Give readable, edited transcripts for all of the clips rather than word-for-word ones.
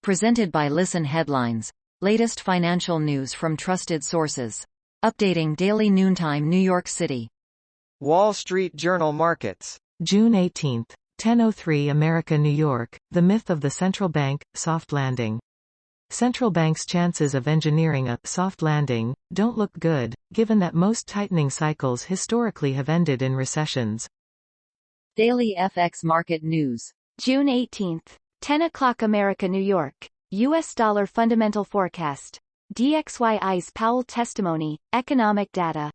Presented by Listen Headlines. Latest financial news from trusted sources. Updating daily noontime New York City. Wall Street Journal Markets. June 18, 10:03 America, New York. The myth of the central bank, soft landing. Central banks' chances of engineering a soft landing don't look good, given that most tightening cycles historically have ended in recessions. Daily FX market news. June 18, 10 o'clock America, New York. U.S. dollar fundamental forecast. DXY's Powell testimony, economic data.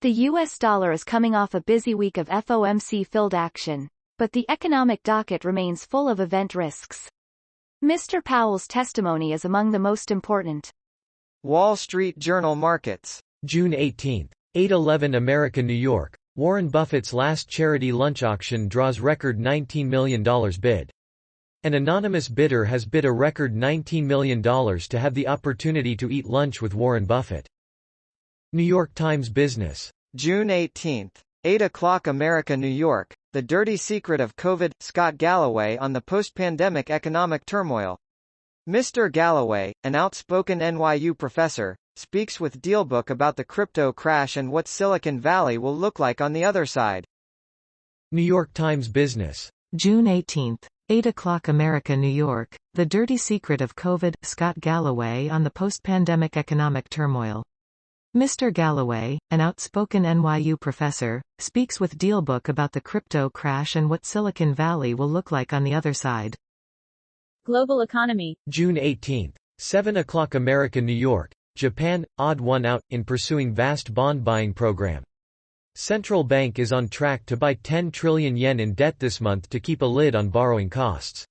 The U.S. dollar is coming off a busy week of FOMC-filled action, but the economic docket remains full of event risks. Mr. Powell's testimony is among the most important. Wall Street Journal Markets. June 18, 8:11 America, New York. Warren Buffett's last charity lunch auction draws record $19 million bid. An anonymous bidder has bid a record $19 million to have the opportunity to eat lunch with Warren Buffett. New York Times Business. June 18, 8 o'clock America, New York. The dirty secret of COVID, Scott Galloway on the post-pandemic economic turmoil. Mr. Galloway, an outspoken NYU professor, speaks with Dealbook about the crypto crash and what Silicon Valley will look like on the other side. New York Times Business. June 18, 8 o'clock America, New York. The dirty secret of COVID, Scott Galloway on the post-pandemic economic turmoil. Mr. Galloway, an outspoken NYU professor, speaks with Dealbook about the crypto crash and what Silicon Valley will look like on the other side. Global economy. June 18, 7 o'clock America, New York. Japan, odd one out, in pursuing vast bond buying program. Central bank is on track to buy 10 trillion yen in debt this month to keep a lid on borrowing costs.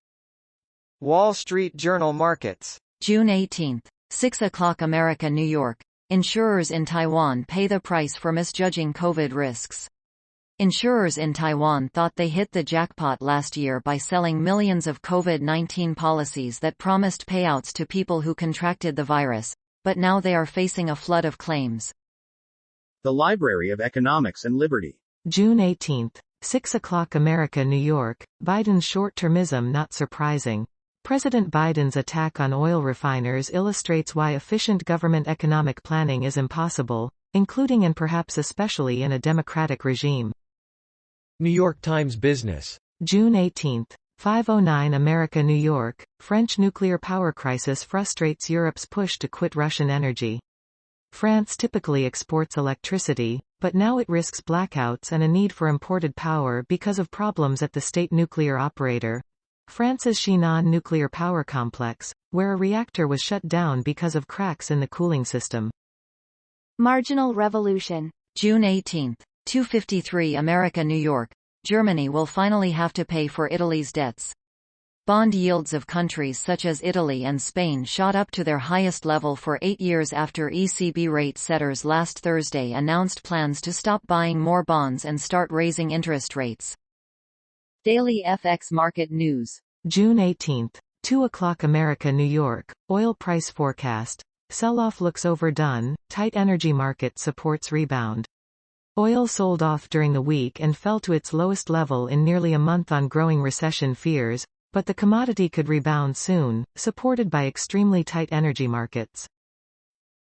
Wall Street Journal Markets. June 18, 6 o'clock America, New York. Insurers in Taiwan pay the price for misjudging COVID risks. Insurers in Taiwan thought they hit the jackpot last year by selling millions of COVID-19 policies that promised payouts to people who contracted the virus, but now they are facing a flood of claims. The Library of Economics and Liberty. June 18, 6 o'clock America, New York. Biden's short-termism not surprising. President Biden's attack on oil refiners illustrates why efficient government economic planning is impossible, including and perhaps especially in a democratic regime. New York Times Business. June 18, 5:09 America, New York. French nuclear power crisis frustrates Europe's push to quit Russian energy. France typically exports electricity, but now it risks blackouts and a need for imported power because of problems at the state nuclear operator, France's Chinon nuclear power complex, where a reactor was shut down because of cracks in the cooling system. Marginal revolution. June 18, 2:53 America, New York. Germany will finally have to pay for Italy's debts. Bond yields of countries such as Italy and Spain shot up to their highest level for 8 years after ECB rate setters last Thursday announced plans to stop buying more bonds and start raising interest rates. Daily FX market news. June 18, 2 o'clock America, New York. Oil price forecast. Sell-off looks overdone, tight energy market supports rebound. Oil sold off during the week and fell to its lowest level in nearly a month on growing recession fears, but the commodity could rebound soon, supported by extremely tight energy markets.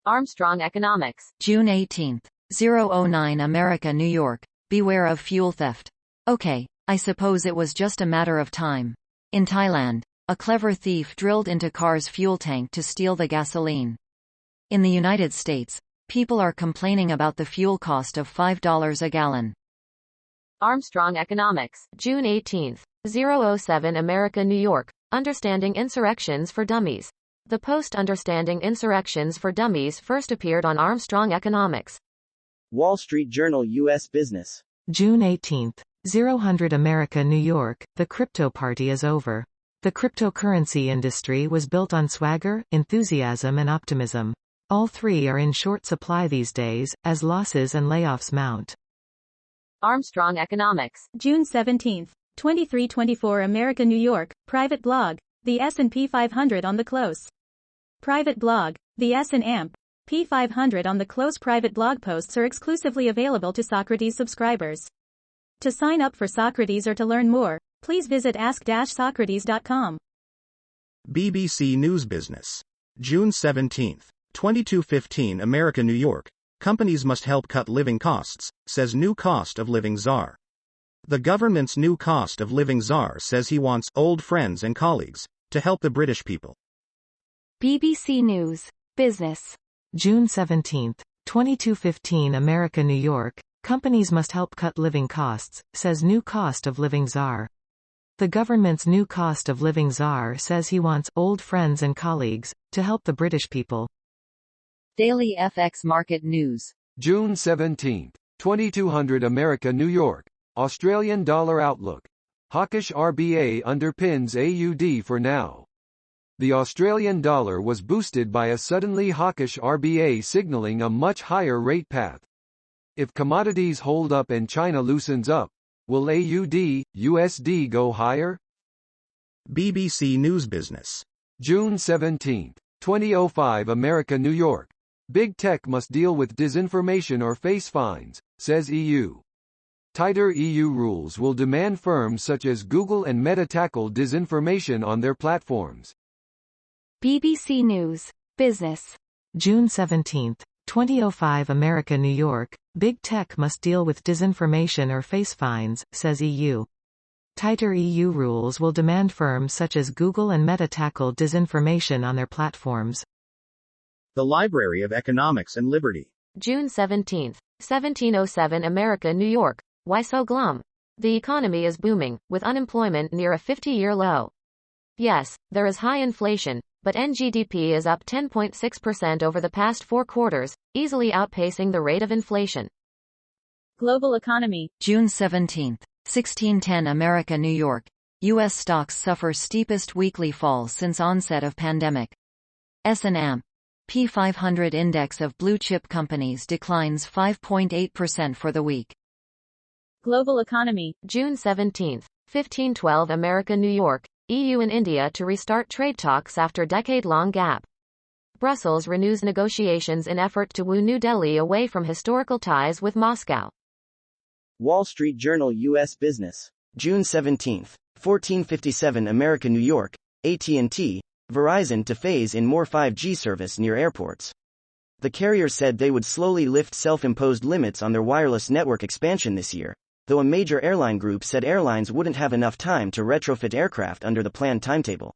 Armstrong Economics. June 18, 0:09 America, New York. Beware of fuel theft. Okay, I suppose it was just a matter of time. In Thailand, a clever thief drilled into car's fuel tank to steal the gasoline. In the United States, people are complaining about the fuel cost of $5 a gallon. Armstrong Economics. June 18, 0:07 America, New York. Understanding Insurrections for Dummies. The post Understanding Insurrections for Dummies first appeared on Armstrong Economics. Wall Street Journal U.S. Business. June 18, 0:00 America, New York. The crypto party is over. The cryptocurrency industry was built on swagger, enthusiasm and optimism. All three are in short supply these days, as losses and layoffs mount. Armstrong Economics. June 17, 2324 America, New York. Private blog. The S&P 500 on the close. Private blog. The S&P 500 on the close. Private blog posts are exclusively available to Socrates subscribers. To sign up for Socrates or to learn more, please visit ask-socrates.com. BBC News Business. June 17, 2215 America, New York. Companies must help cut living costs, says new cost of living czar. The government's new cost of living czar says he wants old friends and colleagues to help the British people. BBC News. Business. June 17, 2215 America, New York. Companies must help cut living costs, says new cost of living czar. The government's new cost of living czar says he wants old friends and colleagues to help the British people. Daily FX Market News. June 17, 2200 America, New York. Australian dollar outlook. Hawkish RBA underpins AUD for now. The Australian dollar was boosted by a suddenly hawkish RBA signaling a much higher rate path. If commodities hold up and China loosens up, will AUD, USD go higher? BBC News Business. June 17, 2005 America, New York. Big tech must deal with disinformation or face fines, says EU. Tighter EU rules will demand firms such as Google and Meta tackle disinformation on their platforms. BBC News. Business. June 17, 2005 America, New York. Big tech must deal with disinformation or face fines, says EU. Tighter EU rules will demand firms such as Google and Meta tackle disinformation on their platforms. The Library of Economics and Liberty. June 17, 1707 America, New York. Why so glum? The economy is booming, with unemployment near a 50-year low. Yes, there is high inflation, but NGDP is up 10.6% over the past 4 quarters, easily outpacing the rate of inflation. Global economy. June 17, 1610 America, New York. U.S. stocks suffer steepest weekly fall since onset of pandemic. S&P 500 index of blue-chip companies declines 5.8% for the week. Global economy. June 17, 1512 America, New York. EU and India to restart trade talks after decade-long gap. Brussels renews negotiations in effort to woo New Delhi away from historical ties with Moscow. Wall Street Journal U.S. Business. June 17, 1457 America, New York. AT&T, Verizon to phase in more 5G service near airports. The carrier said they would slowly lift self-imposed limits on their wireless network expansion this year, though a major airline group said airlines wouldn't have enough time to retrofit aircraft under the planned timetable.